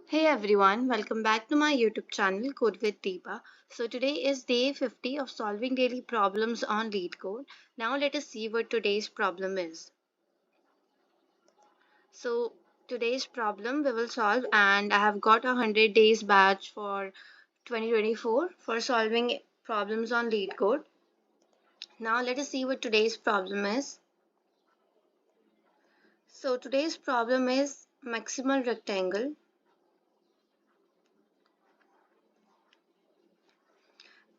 Hey everyone, welcome back to my YouTube channel Code with Deepa. So today is day 50 of solving daily problems on LeetCode. Now let us see what today's problem is. So today's problem we will solve, and I have got a 100 days batch for 2024 for solving problems on LeetCode. Now let us see what today's problem is. So today's problem is maximal rectangle.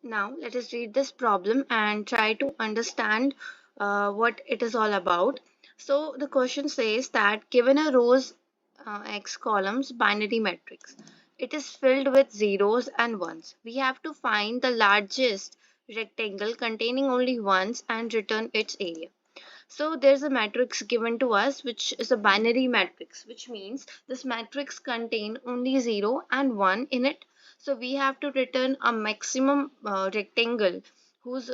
Now let us read this problem and try to understand what it is all about. So the question says that given a rows x columns binary matrix, it is filled with zeros and ones. We have to find the largest rectangle containing only ones and return its area. So there's a matrix given to us which is a binary matrix, which means this matrix contain only 0 and 1 in it. So we have to return a maximum rectangle whose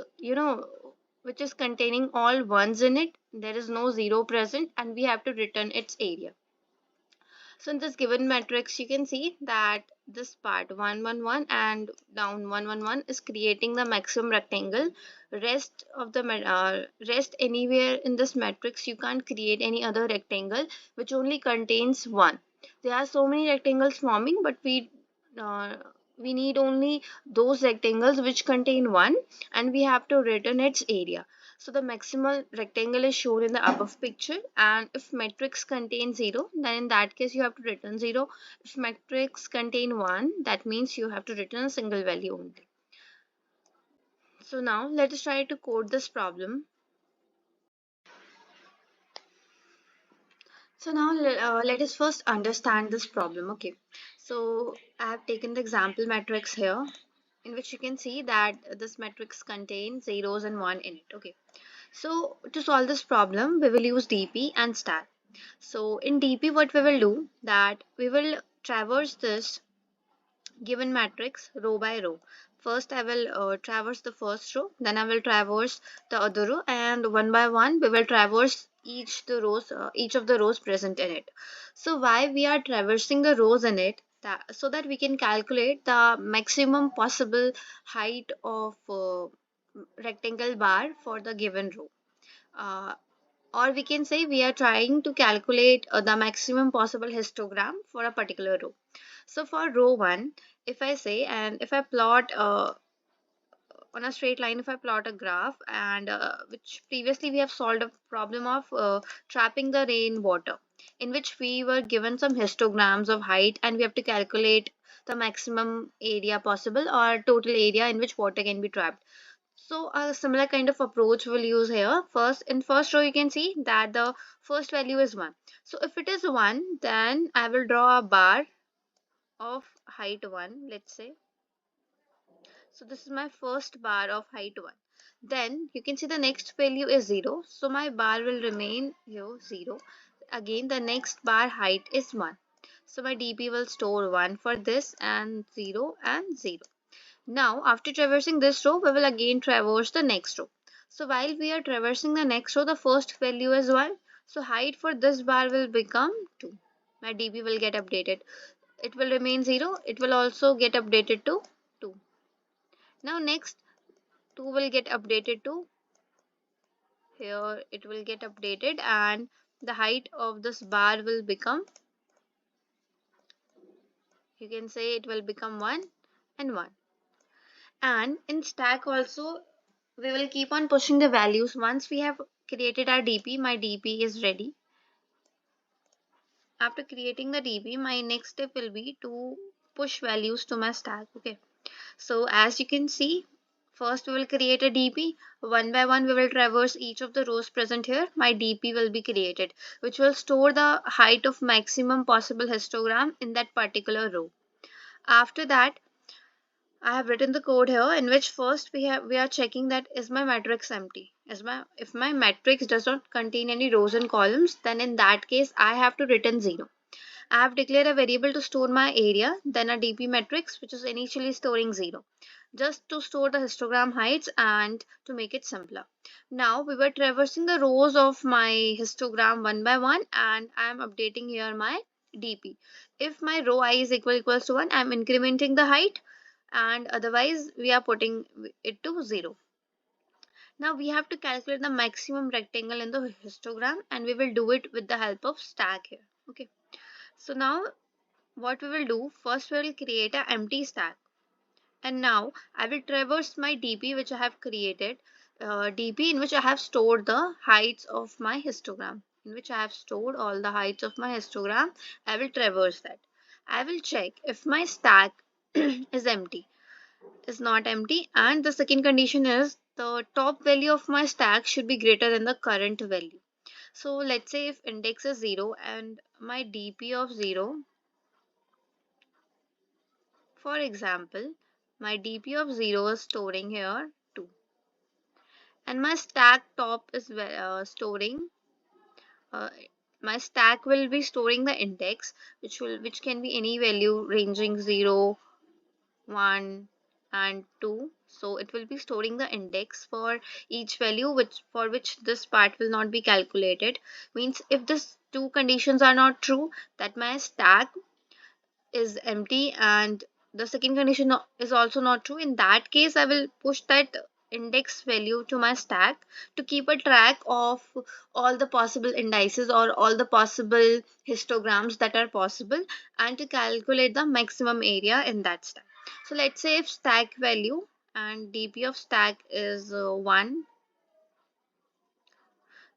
which is containing all ones in it. There is no 0 present, and we have to return its area. So in this given matrix, you can see that this part 1 1 1 and down 1 1 1 is creating the maximum rectangle. Rest anywhere in this matrix, you can't create any other rectangle which only contains one. There are so many rectangles forming, but uh, we need only those rectangles which contain one, and we have to return its area. So the maximal rectangle is shown in the above picture, and if matrix contains 0, then in that case you have to return 0. If matrix contain 1, that means you have to return a single value only. So now let us try to code this problem. So now let us first understand this problem. Okay, so I have taken the example matrix here, in which you can see that this matrix contains zeros and 1 in it. Okay, so to solve this problem, we will use DP and stack. So in DP, what we will do, that we will traverse this given matrix row by row. First, I will traverse the first row, then I will traverse the other row, and one by one, we will traverse each of the rows present in it. So why we are traversing the rows in it? So that we can calculate the maximum possible height of rectangle bar for the given row. Uh, or we can say we are trying to calculate the maximum possible histogram for a particular row. So for row 1, if I say, and if I plot on a straight line, if I plot a graph, and which previously we have solved a problem of trapping the rain water, in which we were given some histograms of height, and we have to calculate the maximum area possible or total area in which water can be trapped. So a similar kind of approach we'll use here. In first row, you can see that the first value is 1. So if it is 1, then I will draw a bar of height 1, let's say. So this is my first bar of height 1. Then you can see the next value is 0. So my bar will remain here 0. Again, the next bar height is 1. So my DP will store 1 for this, and 0 and 0. Now, after traversing this row, we will again traverse the next row. So while we are traversing the next row, the first value is 1. So height for this bar will become 2. My DP will get updated. It will remain 0. It will also get updated to 2. Now next, 2 will get updated to here. It will get updated, and the height of this bar will become, you can say it will become 1 and 1. And in stack also, we will keep on pushing the values. Once we have created our DP, my DP is ready. After creating the DP, my next step will be to push values to my stack. Okay, so as you can see, first we will create a DP. One by one, we will traverse each of the rows present here. My DP will be created, which will store the height of maximum possible histogram in that particular row. After that, I have written the code here, in which first we are checking that is my matrix empty. If my matrix does not contain any rows and columns, then in that case I have to return 0. I have declared a variable to store my area, then a DP matrix which is initially storing 0, just to store the histogram heights and to make it simpler. Now we were traversing the rows of my histogram one by one, and I am updating here my dp. If my row I is equals to 1, I'm incrementing the height, and otherwise we are putting it to 0. Now we have to calculate the maximum rectangle in the histogram, and we will do it with the help of stack here. Okay, so now what we will do, first we will create an empty stack, and now I will traverse my dp which I have created, dp in which I have stored the heights of my histogram, in which I have stored all the heights of my histogram. I will traverse that. I will check if my stack is empty, is not empty, and the second condition is the top value of my stack should be greater than the current value. So let's say if index is 0 and my dp of 0, for example, my dp of 0 is storing here 2, and my stack top is storing uh, my stack will be storing the index, which can be any value ranging 0, 1 and 2. So it will be storing the index for each value, which for which this part will not be calculated. Means if these two conditions are not true, that my stack is empty and the second condition is also not true, in that case I will push that index value to my stack to keep a track of all the possible indices or all the possible histograms that are possible, and to calculate the maximum area in that stack. So let's say if stack value and dp of stack is 1,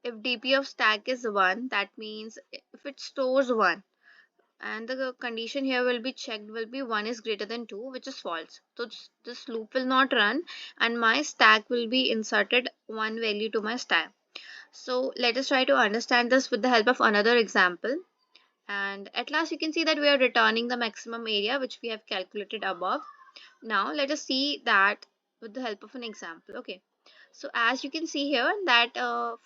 if dp of stack is 1, that means if it stores 1, and the condition here will be checked will be 1 is greater than 2, which is false. So this loop will not run, and my stack will be inserted one value to my stack. So let us try to understand this with the help of another example, and at last you can see that we are returning the maximum area which we have calculated above. Now let us see that with the help of an example. Okay, so as you can see here that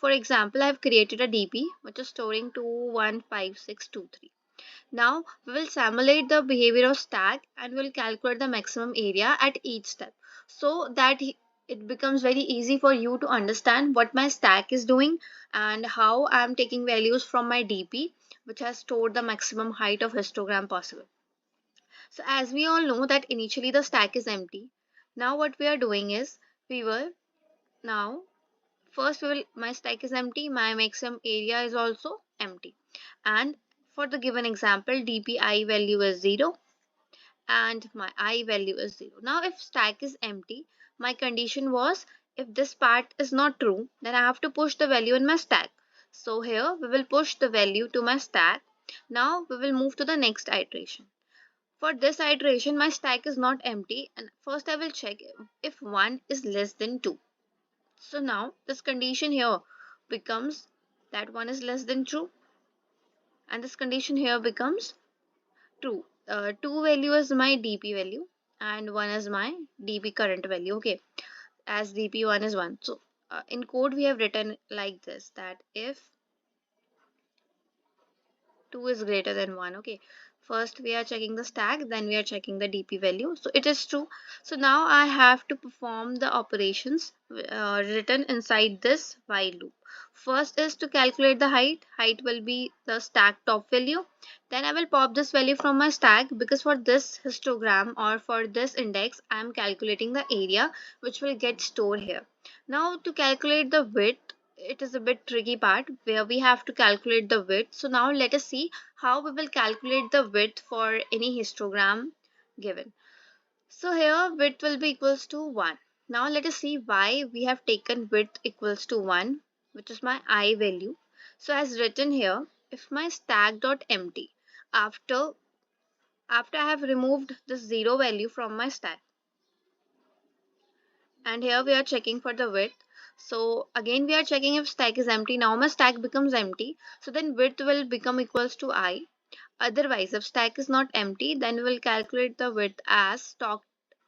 for example I have created a dp which is storing 215623. Now we will simulate the behavior of stack and we'll calculate the maximum area at each step, so that it becomes very easy for you to understand what my stack is doing and how I am taking values from my dp which has stored the maximum height of histogram possible. So as we all know that initially the stack is empty. Now what we are doing is we will now first we will, my stack is empty, my maximum area is also empty, and for the given example dpi value is 0 and my I value is 0. Now if stack is empty, my condition was if this part is not true, then I have to push the value in my stack. So here we will push the value to my stack. Now we will move to the next iteration. For this iteration my stack is not empty, and first I will check if 1 is less than 2. So now this condition here becomes that 1 is less than true, and this condition here becomes true. 2 value is my dp value and 1 is my dp current value. Okay, as dp1 is 1. So in code we have written like this, that if 2 is greater than 1. Okay, first we are checking the stack, then we are checking the dp value, so it is true. So now I have to perform the operations written inside this while loop. First is to calculate the height will be the stack top value. Then I will pop this value from my stack, because for this histogram or for this index I am calculating the area which will get stored here. Now to calculate the width, it is a bit tricky part where we have to calculate the width. So now let us see how we will calculate the width for any histogram given. So here width will be equals to 1. Now let us see why we have taken width equals to 1, which is my I value. So as written here, if my stack dot empty, after I have removed this 0 value from my stack, and here we are checking for the width. So again we are checking if stack is empty. Now my stack becomes empty, so then width will become equals to I. Otherwise if stack is not empty, then we will calculate the width as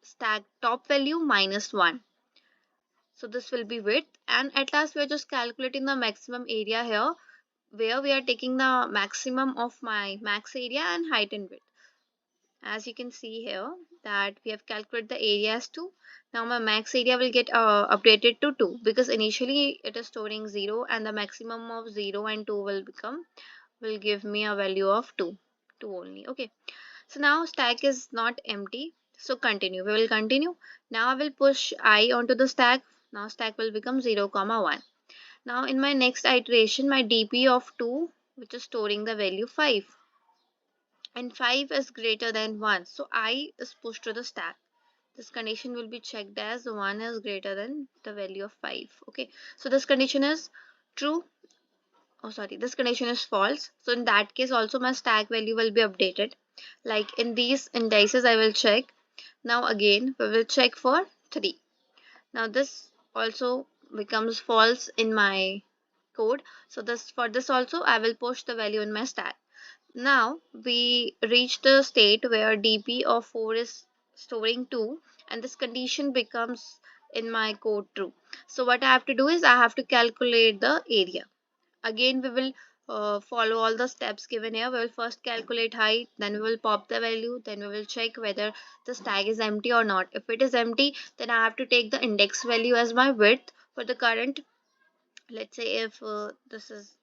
stack top value minus 1. So this will be width, and at last we are just calculating the maximum area here, where we are taking the maximum of my max area and height and width. As you can see here that we have calculated the area as 2. Now my max area will get updated to 2, because initially it is storing 0, and the maximum of 0 and 2 will give me a value of 2 2 only. Okay, so now stack is not empty, so continue. We will continue. Now I will push I onto the stack. Now stack will become 0 comma 1. Now in my next iteration, my dp of 2, which is storing the value 5, and 5 is greater than 1, so I is pushed to the stack. This condition will be checked as 1 is greater than the value of 5. Okay, so this condition is true. Oh sorry, this condition is false, so in that case also my stack value will be updated. Like in these indices I will check. Now again we will check for 3. Now this also becomes false in my code, so this for this also I will push the value in my stack. Now we reach the state where dp of 4 is storing 2, and this condition becomes in my code true. So what I have to do is I have to calculate the area. Again we will follow all the steps given here. We will first calculate height, then we will pop the value, then we will check whether the stack is empty or not. If it is empty, then I have to take the index value as my width for the current. Let's say if this is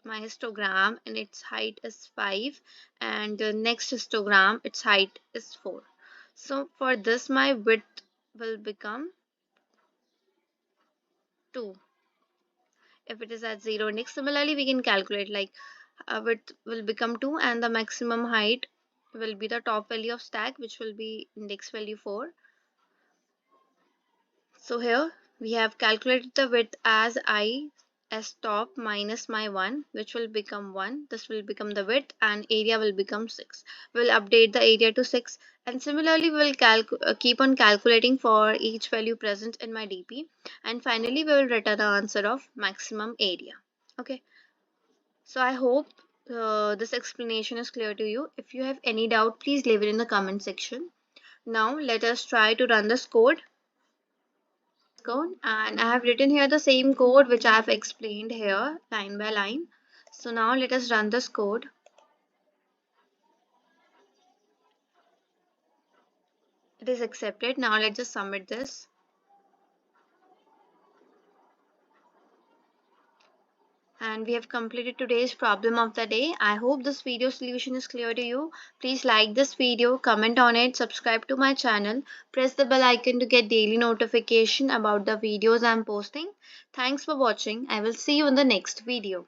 my histogram and its height is 5, and the next histogram its height is 4. So for this my width will become 2 if it is at 0 index. Similarly we can calculate like width will become 2 and the maximum height will be the top value of stack, which will be index value 4. So here we have calculated the width as I as top minus my 1, which will become 1. This will become the width, and area will become 6. We will update the area to 6, and similarly we will keep on calculating for each value present in my dp, and finally we will return the answer of maximum area. Okay, so I hope this explanation is clear to you. If you have any doubt, please leave it in the comment section. Now let us try to run this code. And I have written here the same code which I have explained here line by line. So now let us run this code. It is accepted. Now let's just submit this. And we have completed today's problem of the day. I hope this video solution is clear to you. Please like this video, comment on it, subscribe to my channel, press the bell icon to get daily notification about the videos I'm posting. Thanks for watching. I will see you in the next video.